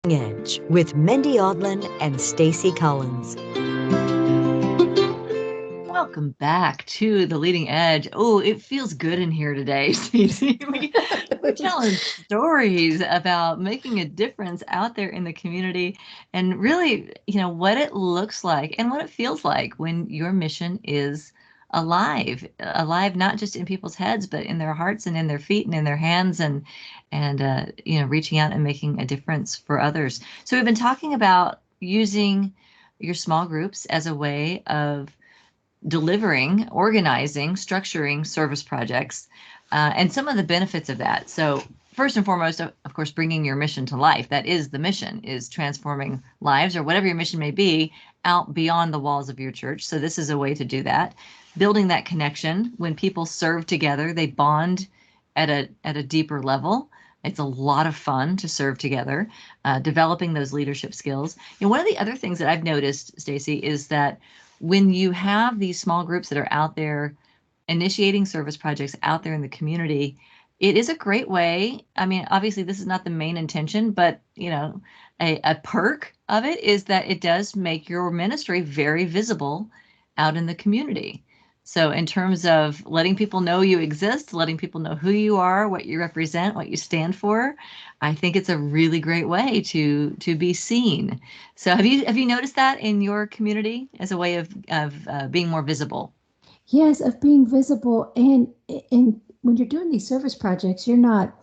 Edge with Mindy Odlin and Stacy Collins. Welcome back to the Leading Edge. Oh, it feels good in here today, Stacey. We're telling stories about making a difference out there in the community and really, what it looks like and what it feels like when your mission is alive, not just in people's heads, but in their hearts and in their feet and in their hands and reaching out and making a difference for others. So we've been talking about using your small groups as a way of delivering, organizing, structuring service projects, and some of the benefits of that. So first and foremost, of course, bringing your mission to life. That is the mission, is transforming lives or whatever your mission may be out beyond the walls of your church. So this is a way to do that. Building that connection. When people serve together, they bond at a deeper level. It's a lot of fun to serve together, developing those leadership skills. And one of the other things that I've noticed, Stacy, is that when you have these small groups that are out there initiating service projects out there in the community, it is a great way. I mean, obviously, this is not the main intention, but a perk of it is that it does make your ministry very visible out in the community. So in terms of letting people know you exist, letting people know who you are, what you represent, what you stand for, I think it's a really great way to be seen. So have you noticed that in your community as a way of being more visible? Yes, of being visible. And when you're doing these service projects, you're not,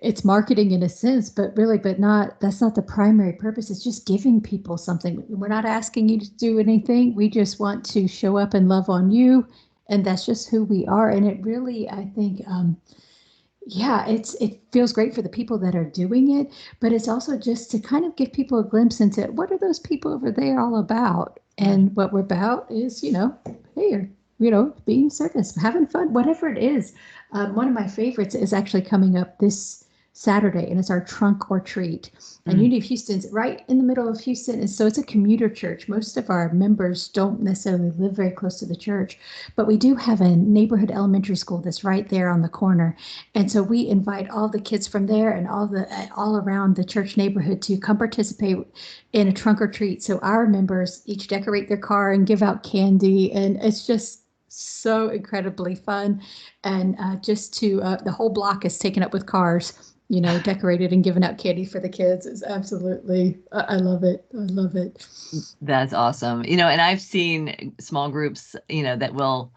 it's marketing in a sense, but really, but not, that's not the primary purpose. It's just giving people something. We're not asking you to do anything. We just want to show up and love on you. And that's just who we are. And it really, I think, yeah, it feels great for the people that are doing it, but it's also just to kind of give people a glimpse into what are those people over there all about. And what we're about is, hey, being service, having fun, whatever it is. One of my favorites is actually coming up this Saturday, and it's our trunk or treat. And Unity of Houston's right in the middle of Houston, and so it's a commuter church. Most of our members don't necessarily live very close to the church, but we do have a neighborhood elementary school that's right there on the corner, and so we invite all the kids from there and all around the church neighborhood to come participate in a trunk or treat. So our members each decorate their car and give out candy, and it's just so incredibly fun. And just to the whole block is taken up with cars, decorated and giving out candy for the kids. Is absolutely, I love it. I love it. That's awesome. And I've seen small groups, that will,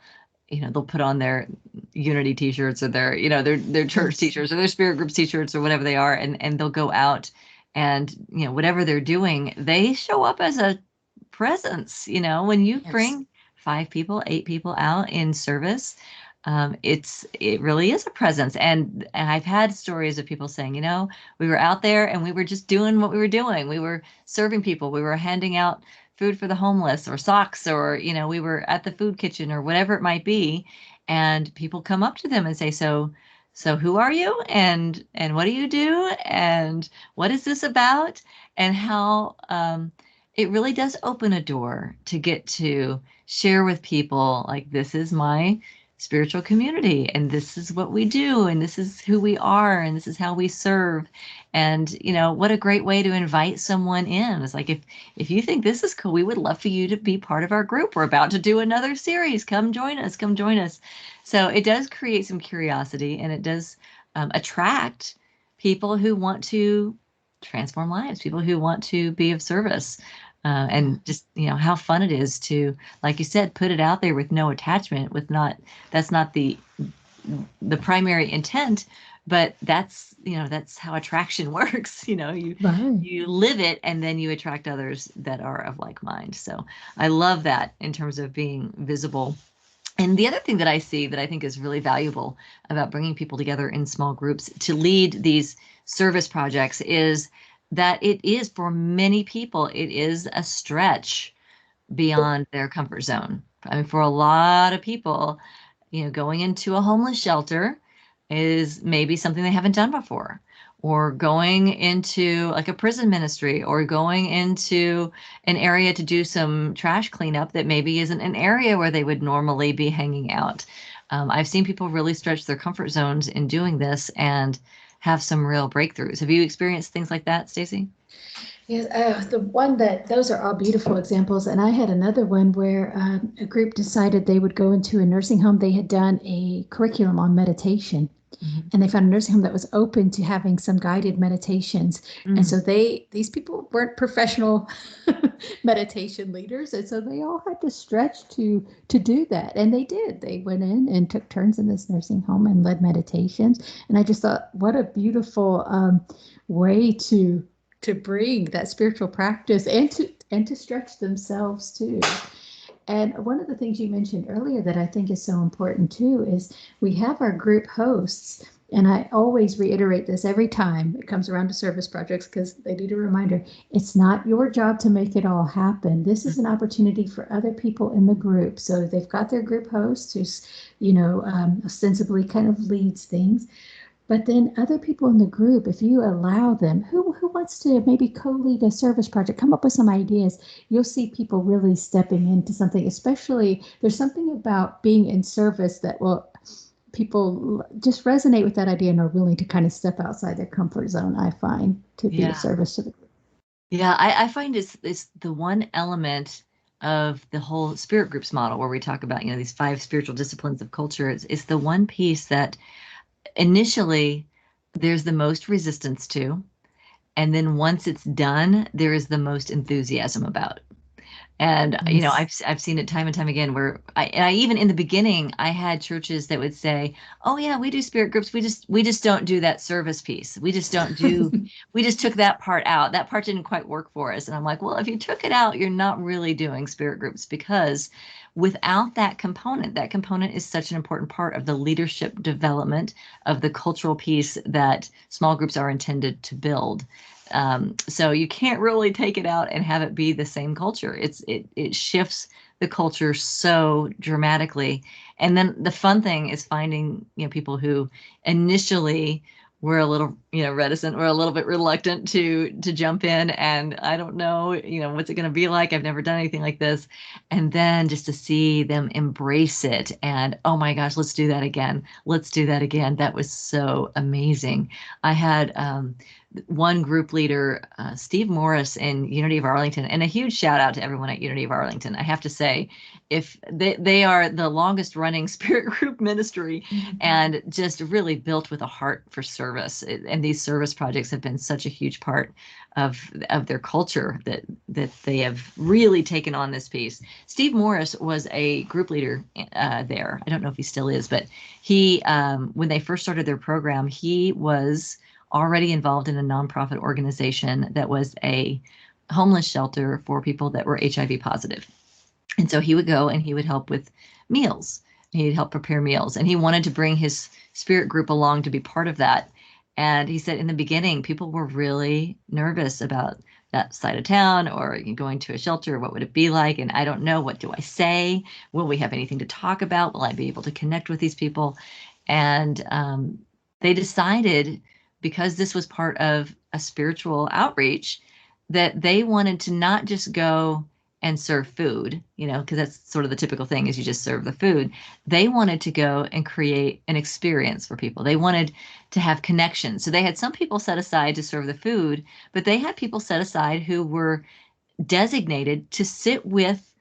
they'll put on their Unity t-shirts or their church t-shirts or their Spirit Groups t-shirts or whatever they are, and they'll go out and, whatever they're doing, they show up as a presence. When you bring 5 people, 8 people out in service, it really is a presence. And I've had stories of people saying, we were out there and we were just doing what we were doing. We were serving people. We were handing out food for the homeless or socks, or, we were at the food kitchen or whatever it might be. And people come up to them and say, so who are you? And what do you do? And what is this about? And how, it really does open a door to get to share with people, like, this is my spiritual community, and this is what we do, and this is who we are, and this is how we serve. And what a great way to invite someone in. It's like, if you think this is cool, we would love for you to be part of our group. We're about to do another series. Come join us. So it does create some curiosity, and it does attract people who want to transform lives, people who want to be of service. And just, how fun it is to, like you said, put it out there with no attachment, that's not the primary intent, but that's how attraction works. You live it, and then you attract others that are of like mind. So I love that in terms of being visible. And the other thing that I see that I think is really valuable about bringing people together in small groups to lead these service projects is that it is, for many people, it is a stretch beyond their comfort zone. I mean, for a lot of people, going into a homeless shelter is maybe something they haven't done before, or going into like a prison ministry, or going into an area to do some trash cleanup that maybe isn't an area where they would normally be hanging out. I've seen people really stretch their comfort zones in doing this, and have some real breakthroughs. Have you experienced things like that, Stacy? Yes, those are all beautiful examples. And I had another one where a group decided they would go into a nursing home. They had done a curriculum on meditation, and they found a nursing home that was open to having some guided meditations. And so these people weren't professional meditation leaders, and so they all had to stretch to do that, and they did. They went in and took turns in this nursing home and led meditations. And I just thought, what a beautiful way to bring that spiritual practice and to stretch themselves too. And one of the things you mentioned earlier that I think is so important too is we have our group hosts. And I always reiterate this every time it comes around to service projects, because they need a reminder. It's not your job to make it all happen. This is an opportunity for other people in the group. So they've got their group host who's, ostensibly kind of leads things. But then other people in the group, if you allow them, who wants to maybe co-lead a service project, come up with some ideas, you'll see people really stepping into something. Especially, there's something about being in service that people just resonate with that idea and are willing to kind of step outside their comfort zone, I find, to be of service to the group. Yeah, I find it's the one element of the whole spirit groups model where we talk about, these 5 spiritual disciplines of culture. It's the one piece that initially there's the most resistance to, and then once it's done, there is the most enthusiasm about. And I've seen it time and time again where I even in the beginning I had churches that would say, "Oh yeah, we do spirit groups. We just don't do that service piece. We just don't do. We just took that part out. That part didn't quite work for us." And I'm like, "Well, if you took it out, you're not really doing spirit groups, because without that component is such an important part of the leadership development of the cultural piece that small groups are intended to build." So you can't really take it out and have it be the same culture. It shifts the culture so dramatically. And then the fun thing is finding, people who initially were a little, reticent or a little bit reluctant to jump in. And I don't know, what's it going to be like? I've never done anything like this. And then just to see them embrace it and, oh my gosh, let's do that again. Let's do that again. That was so amazing. I had one group leader, Steve Morris in Unity of Arlington, and a huge shout out to everyone at Unity of Arlington. I have to say, if they are the longest running spirit group ministry, and just really built with a heart for service. And these service projects have been such a huge part of their culture that they have really taken on this piece. Steve Morris was a group leader there. I don't know if he still is, but he, when they first started their program, he was already involved in a nonprofit organization that was a homeless shelter for people that were HIV positive. And so he would go and he would help with meals. He'd help prepare meals. And he wanted to bring his spirit group along to be part of that. And he said in the beginning, people were really nervous about that side of town or going to a shelter. What would it be like? And I don't know. What do I say? Will we have anything to talk about? Will I be able to connect with these people? And they decided, because this was part of a spiritual outreach, that they wanted to not just go and serve food, because that's sort of the typical thing is you just serve the food. They wanted to go and create an experience for people. They wanted to have connections. So they had some people set aside to serve the food, but they had people set aside who were designated to sit with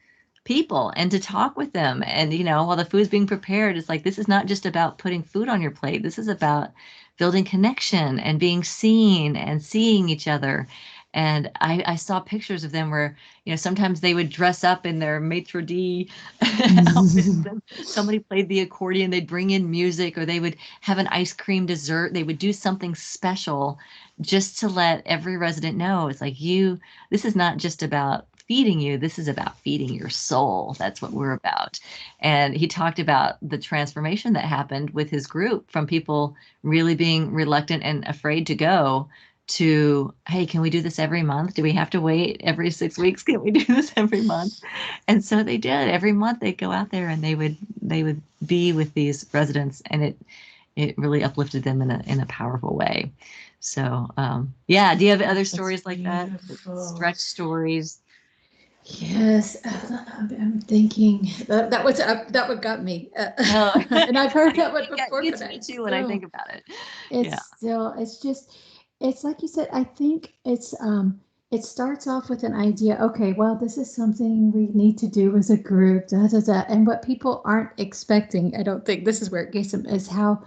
people and to talk with them. And, while the food's being prepared, it's like, this is not just about putting food on your plate. This is about building connection and being seen and seeing each other. And I saw pictures of them where, sometimes they would dress up in their maitre d' outfits. And somebody played the accordion, they'd bring in music, or they would have an ice cream dessert. They would do something special just to let every resident know it's like, this is not just about feeding you. This is about feeding your soul. That's what we're about. And he talked about the transformation that happened with his group from people really being reluctant and afraid to go to, hey, can we do this every month? Do we have to wait every 6 weeks? Can we do this every month? And so they did. Every month they'd go out there and they would be with these residents, and it really uplifted them in a powerful way. So do you have other stories like that? Stretch stories? Yes, I'm thinking that was that what got me, Oh, and I've heard that one it before, but gets me too when I think about it. Yeah. it's just, it's like you said. I think it starts off with an idea. Okay, well, this is something we need to do as a group, da, da, da. And what people aren't expecting, I don't think this is where it gets them, is how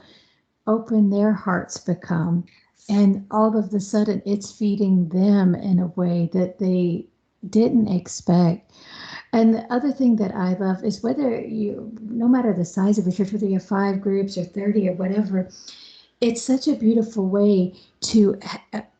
open their hearts become. And all of a sudden, it's feeding them in a way that they didn't expect. And the other thing that I love is whether you, no matter the size of your church, whether you have 5 groups or 30 or whatever, it's such a beautiful way to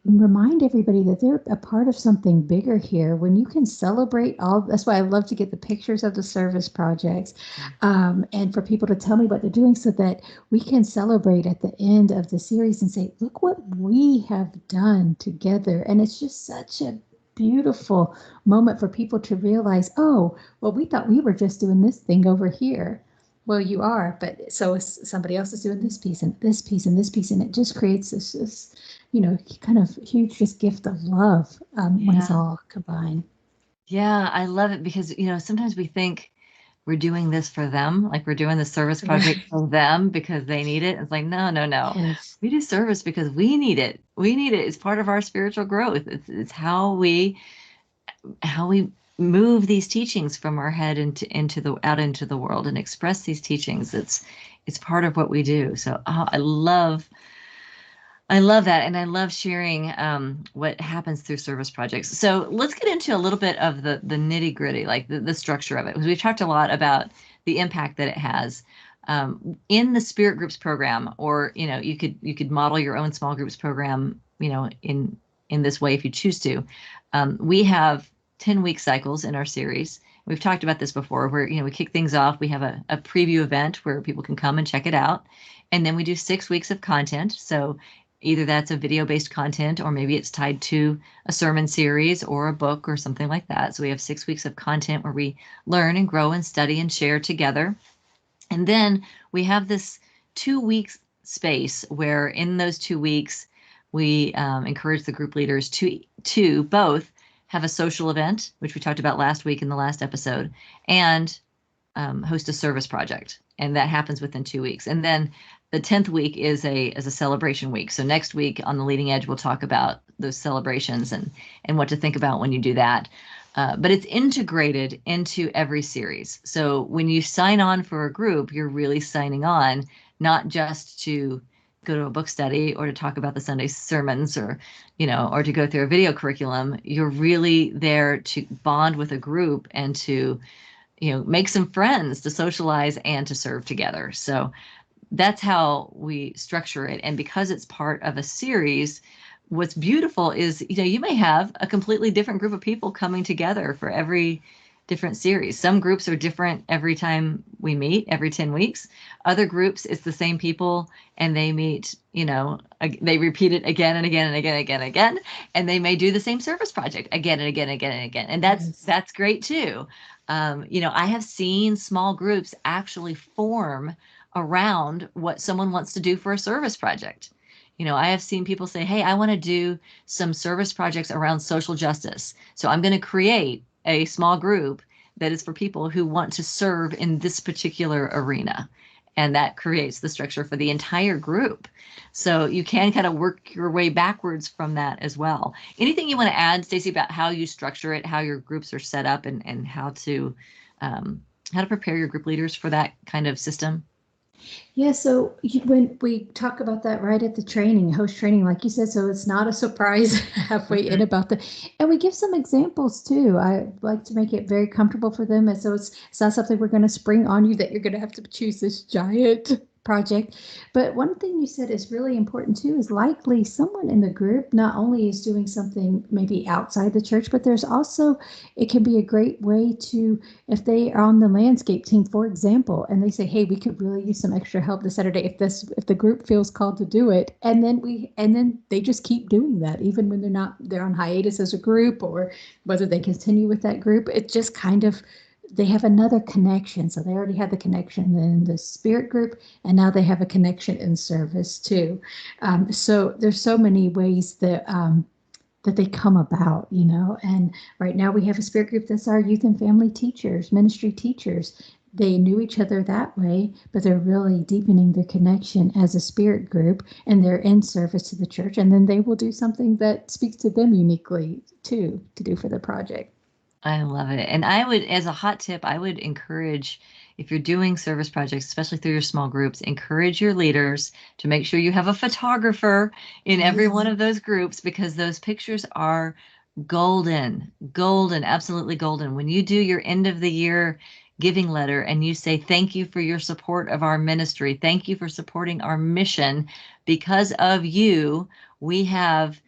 remind everybody that they're a part of something bigger here. When you can celebrate all, that's why I love to get the pictures of the service projects, and for people to tell me what they're doing so that we can celebrate at the end of the series and say, look what we have done together. And it's just such a beautiful moment for people to realize, oh, well, we thought we were just doing this thing over here. Well, you are, but so is somebody else is doing this piece and this piece and this piece, and it just creates this, kind of huge just gift of love, when it's Yeah. all combined. Yeah, I love it because, sometimes we think we're doing this for them, like we're doing the service project Right. for them because they need it. It's like, no, no, no. Yes. We do service because we need it. We need it. It's part of our spiritual growth. It's how we move these teachings from our head into the out into the world and express these teachings. It's part of what we do. So I love that, and I love sharing what happens through service projects. So let's get into a little bit of the nitty gritty, like the structure of it, because we've talked a lot about the impact that it has in the Spirit Groups program, or you could model your own small groups program, in this way if you choose to. We have 10-week cycles in our series. We've talked about this before, where we kick things off. We have a preview event where people can come and check it out, and then we do 6 weeks of content. So either that's a video-based content, or maybe it's tied to a sermon series or a book or something like that. So we have 6 weeks of content where we learn and grow and study and share together. And then we have this 2 weeks space where in those 2 weeks, we encourage the group leaders to both have a social event, which we talked about last week in the last episode, and host a service project. And that happens within 2 weeks. And then the 10th week is a celebration week. So next week on the Leading Edge, we'll talk about those celebrations and what to think about when you do that. But it's integrated into every series. So when you sign on for a group, you're really signing on not just to go to a book study or to talk about the Sunday sermons, or to go through a video curriculum. You're really there to bond with a group and to make some friends, to socialize and to serve together. So that's how we structure it. And because it's part of a series, what's beautiful is, you may have a completely different group of people coming together for every different series. Some groups are different every time we meet, every 10 weeks. Other groups, it's the same people, and they meet, they repeat it again and again and again and again and again, and they may do the same service project again and again and again and again. And that's great too. I have seen small groups actually form around what someone wants to do for a service project. I have seen people say, hey, I want to do some service projects around social justice. So I'm going to create a small group that is for people who want to serve in this particular arena. And that creates the structure for the entire group. So you can kind of work your way backwards from that as well. Anything you want to add, Stacey, about how you structure it, how your groups are set up, and how to prepare your group leaders for that kind of system? Yeah, so when we talk about that right at the training, host training, like you said, so it's not a surprise halfway in about the, and we give some examples too. I like to make it very comfortable for them. And so it's not something we're going to spring on you that you're going to have to choose this giant project. But one thing you said is really important too, is likely someone in the group not only is doing something maybe outside the church, but there's also, it can be a great way to, if they are on the landscape team, for example, and they say, hey, we could really use some extra help this Saturday, if the group feels called to do it, and then they just keep doing that even when they're on hiatus as a group, or whether they continue with that group. It just kind of, they have another connection. So they already had the connection in the spirit group, and now they have a connection in service too. So there's so many ways that that they come about, you know. And right now we have a spirit group that's our youth and family teachers, ministry teachers. They knew each other that way, but they're really deepening their connection as a spirit group, and they're in service to the church. And then they will do something that speaks to them uniquely too, to do for the project. I love it. And I would, as a hot tip, I would encourage, if you're doing service projects, especially through your small groups, encourage your leaders to make sure you have a photographer in every one of those groups, because those pictures are golden, golden, absolutely golden. When you do your end of the year giving letter and you say, thank you for your support of our ministry, thank you for supporting our mission, because of you, we have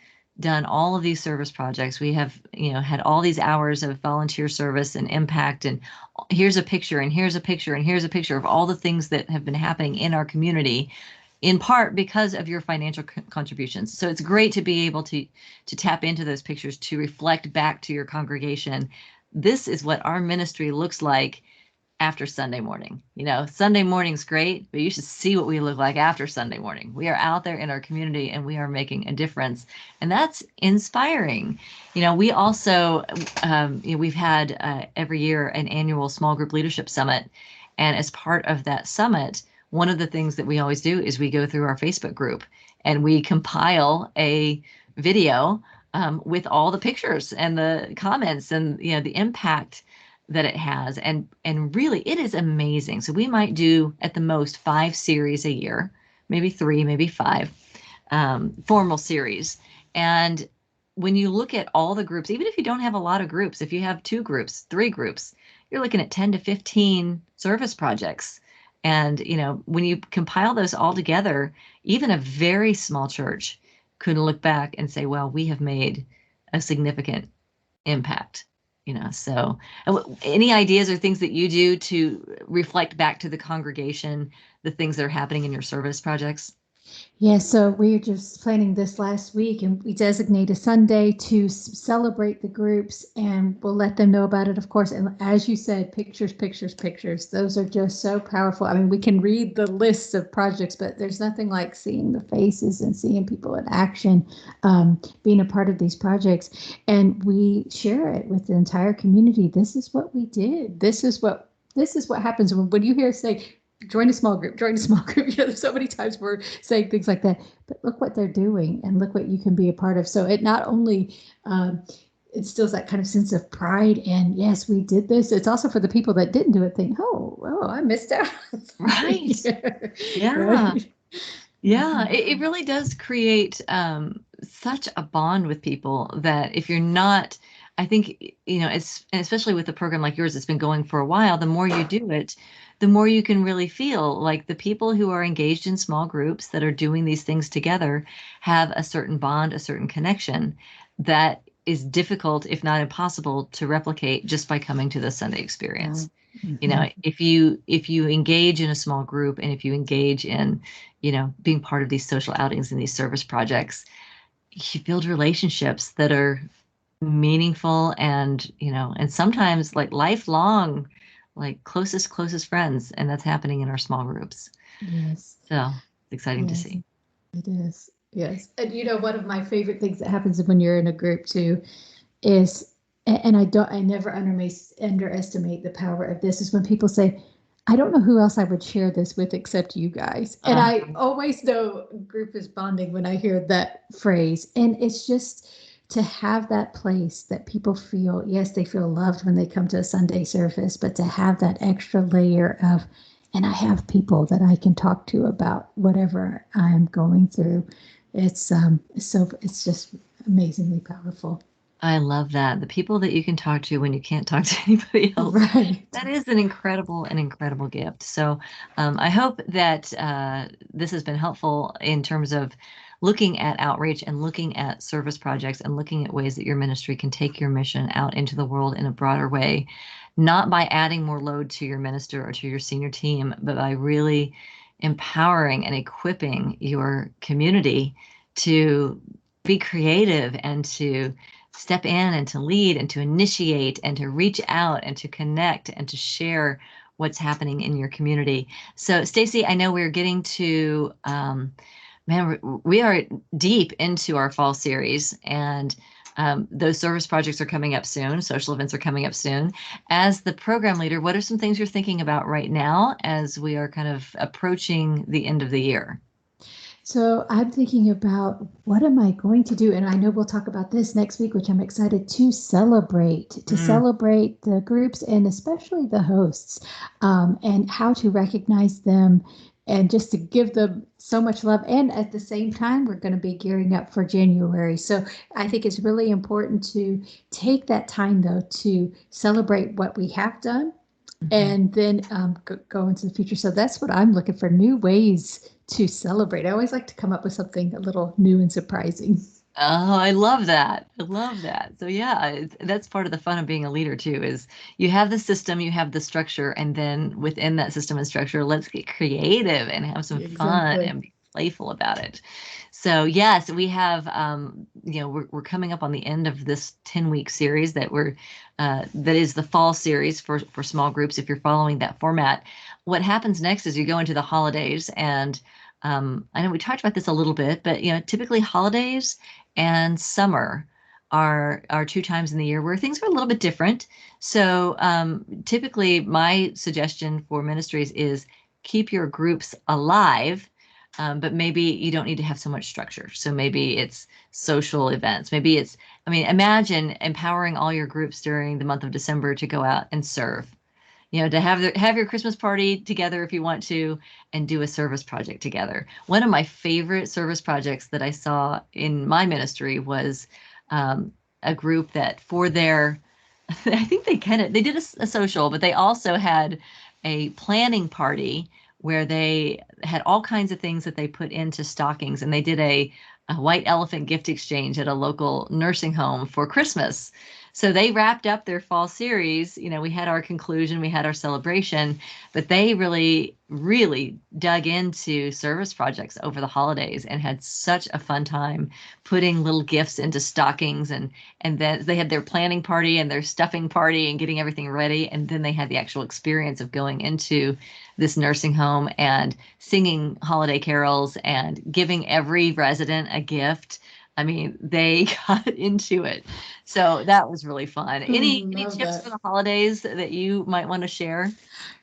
done all of these service projects. We have, had all these hours of volunteer service and impact. And here's a picture, and here's a picture, and here's a picture of all the things that have been happening in our community, in part because of your financial contributions. So it's great to be able to tap into those pictures, to reflect back to your congregation. This is what our ministry looks like after Sunday morning. Sunday morning's great, but you should see what we look like after Sunday morning. We are out there in our community and we are making a difference. And that's inspiring. We also, we've had every year an annual small group leadership summit. And as part of that summit, one of the things that we always do is we go through our Facebook group and we compile a video with all the pictures and the comments and the impact that it has. And really, it is amazing. So we might do at the most 5 series a year, maybe 3, maybe 5 formal series. And when you look at all the groups, even if you don't have a lot of groups, if you have 2 groups, 3 groups, you're looking at 10 to 15 service projects. And, when you compile those all together, even a very small church could look back and say, well, we have made a significant impact. So any ideas or things that you do to reflect back to the congregation, the things that are happening in your service projects? Yeah, so we were just planning this last week, and we designate a Sunday to celebrate the groups, and we'll let them know about it, of course. And as you said, pictures, pictures, pictures. Those are just so powerful. I mean, we can read the lists of projects, but there's nothing like seeing the faces and seeing people in action, being a part of these projects. And we share it with the entire community. This is what we did. This is what happens when you hear us say, join a small group, join a small group. There's so many times we're saying things like that, but look what they're doing and look what you can be a part of. So it not only instills that kind of sense of pride and yes, we did this. It's also for the people that didn't do it, think, oh, I missed out. Right. Yeah. Right. Yeah. It really does create such a bond with people that if you're not, I think, especially with a program like yours that's been going for a while, the more you do it, the more you can really feel like the people who are engaged in small groups that are doing these things together have a certain bond, a certain connection that is difficult, if not impossible, to replicate just by coming to the Sunday experience. If you engage in a small group and if you engage in, being part of these social outings and these service projects, you build relationships that are meaningful and, and sometimes like lifelong, like closest friends. And that's happening in our small groups. Yes. So it's exciting to see. It is. Yes. And one of my favorite things that happens when you're in a group too is, and I never underestimate the power of this, is when people say, I don't know who else I would share this with except you guys. And I always know group is bonding when I hear that phrase. And it's just to have that place that people feel, yes, they feel loved when they come to a Sunday service, but to have that extra layer of, and I have people that I can talk to about whatever I'm going through. It's just amazingly powerful. I love that. The people that you can talk to when you can't talk to anybody else. Right. That is an incredible gift. So I hope that this has been helpful in terms of looking at outreach and looking at service projects and looking at ways that your ministry can take your mission out into the world in a broader way, not by adding more load to your minister or to your senior team, but by really empowering and equipping your community to be creative and to step in and to lead and to initiate and to reach out and to connect and to share what's happening in your community. So Stacy, I know we're getting to, we are deep into our fall series, and Those service projects are coming up soon. Social events are coming up soon. As the program leader, what are some things you're thinking about right now as we are kind of approaching the end of the year? So I'm thinking about what am I going to do? And I know we'll talk about this next week, which I'm excited to celebrate the groups and especially the hosts, and how to recognize them and just to give them so much love. And at the same time, we're going to be gearing up for January. So I think it's really important to take that time, though, to celebrate what we have done and then go into the future. So that's what I'm looking for, new ways to celebrate. I always like to come up with something a little new and surprising. Oh, I love that. I love that. So yeah, that's part of the fun of being a leader too, is you have the system, you have the structure, and then within that system and structure, let's get creative and have some fun and be playful about it. So yes, we have, we're coming up on the end of this 10-week series that that is the fall series for small groups. If you're following that format, what happens next is you go into the holidays, and I know we talked about this a little bit, but typically holidays and summer are 2 times in the year where things are a little bit different. So typically my suggestion for ministries is keep your groups alive, but maybe you don't need to have so much structure. So maybe it's social events. Maybe it's, imagine empowering all your groups during the month of December to go out and serve. To have your Christmas party together if you want to, and do a service project together. One of my favorite service projects that I saw in my ministry was a group that for their, I think they did a social, but they also had a planning party where they had all kinds of things that they put into stockings, and they did a white elephant gift exchange at a local nursing home for Christmas. So they wrapped up their fall series. We had our conclusion, we had our celebration, but they really, really dug into service projects over the holidays and had such a fun time putting little gifts into stockings. And then they had their planning party and their stuffing party and getting everything ready. And then they had the actual experience of going into this nursing home and singing holiday carols and giving every resident a gift. They got into it. So that was really fun. Any tips for the holidays that you might want to share?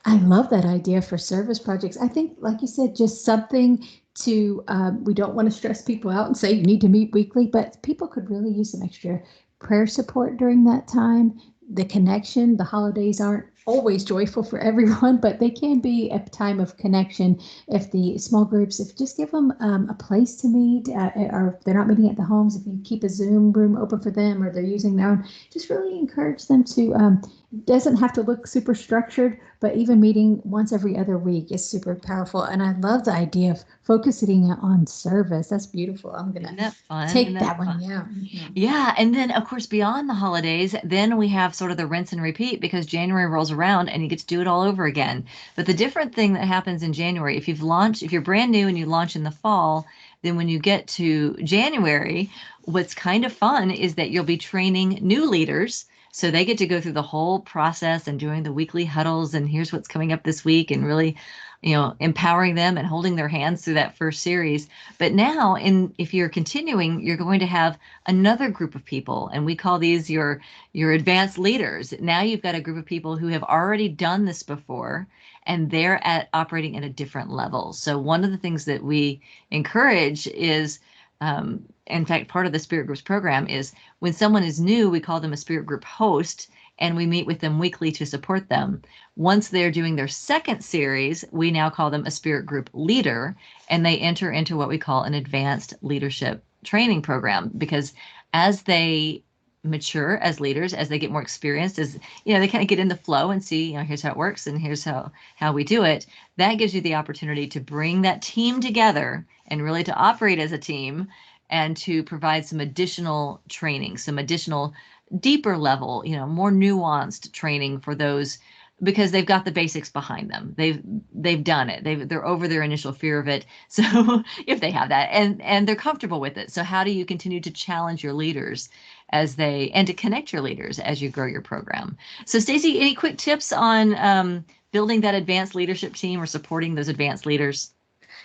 I love that idea for service projects. I think, like you said, just something to, we don't want to stress people out and say you need to meet weekly, but people could really use some extra prayer support during that time. The connection, the holidays aren't always joyful for everyone, but they can be a time of connection if the small groups, if you just give them a place to meet, or if they're not meeting at the homes, if you keep a Zoom room open for them or they're using their own, just really encourage them to, doesn't have to look super structured, but even meeting once every other week is super powerful. And I love the idea of focusing on service. That's beautiful. I'm going to take that one. Yeah. Yeah. And then, of course, beyond the holidays, then we have sort of the rinse and repeat, because January rolls around and you get to do it all over again. But the different thing that happens in January, if you're brand new and you launch in the fall, then when you get to January, what's kind of fun is that you'll be training new leaders. So they get to go through the whole process and doing the weekly huddles, and here's what's coming up this week, and really, empowering them and holding their hands through that first series. But now, if you're continuing, you're going to have another group of people, and we call these your advanced leaders. Now you've got a group of people who have already done this before, and they're operating at a different level. So one of the things that we encourage is, in fact, part of the Spirit Groups program is when someone is new, we call them a Spirit Group host, and we meet with them weekly to support them. Once they're doing their second series, we now call them a Spirit Group leader, and they enter into what we call an advanced leadership training program, because as they mature as leaders, as they get more experienced, as they kind of get in the flow and see, here's how it works and here's how we do it. That gives you the opportunity to bring that team together and really to operate as a team, and to provide some additional training, some additional deeper level, more nuanced training for those, because they've got the basics behind them. They've done it. They're over their initial fear of it. So if they have that, and they're comfortable with it. So how do you continue to challenge your leaders and to connect your leaders as you grow your program? So Stacy, any quick tips on building that advanced leadership team or supporting those advanced leaders?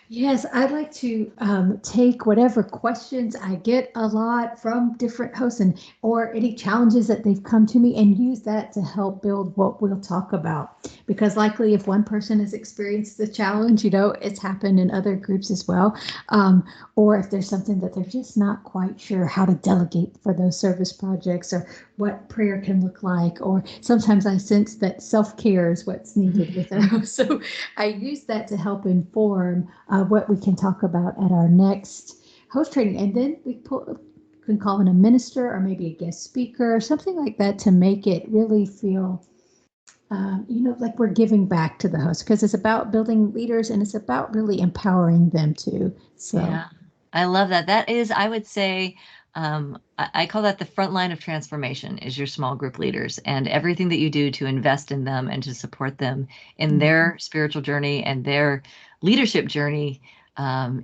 Yes, I'd like to take whatever questions I get a lot from different hosts and or any challenges that they've come to me and use that to help build what we'll talk about. Because likely if one person has experienced the challenge, it's happened in other groups as well. Or if there's something that they're just not quite sure how to delegate for those service projects or what prayer can look like. Or sometimes I sense that self-care is what's needed with our host. So I use that to help inform what we can talk about at our next host training. And then can call in a minister or maybe a guest speaker or something like that to make it really feel, like we're giving back to the host because it's about building leaders and it's about really empowering them too. So, Yeah, I love that. That is, I would say, I call that the front line of transformation is your small group leaders and everything that you do to invest in them and to support them in their spiritual journey and their leadership journey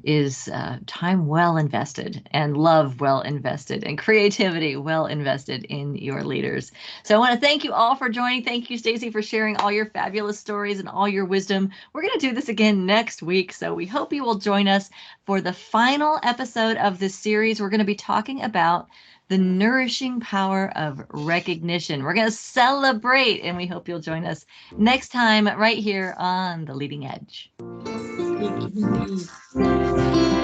is time well invested and love well invested and creativity well invested in your leaders. So I want to thank you all for joining. Thank you, Stacy, for sharing all your fabulous stories and all your wisdom. We're going to do this again next week, so we hope you will join us for the final episode of this series. We're going to be talking about the nourishing power of recognition. We're going to celebrate, and we hope you'll join us next time right here on The Leading Edge. yes, indeed.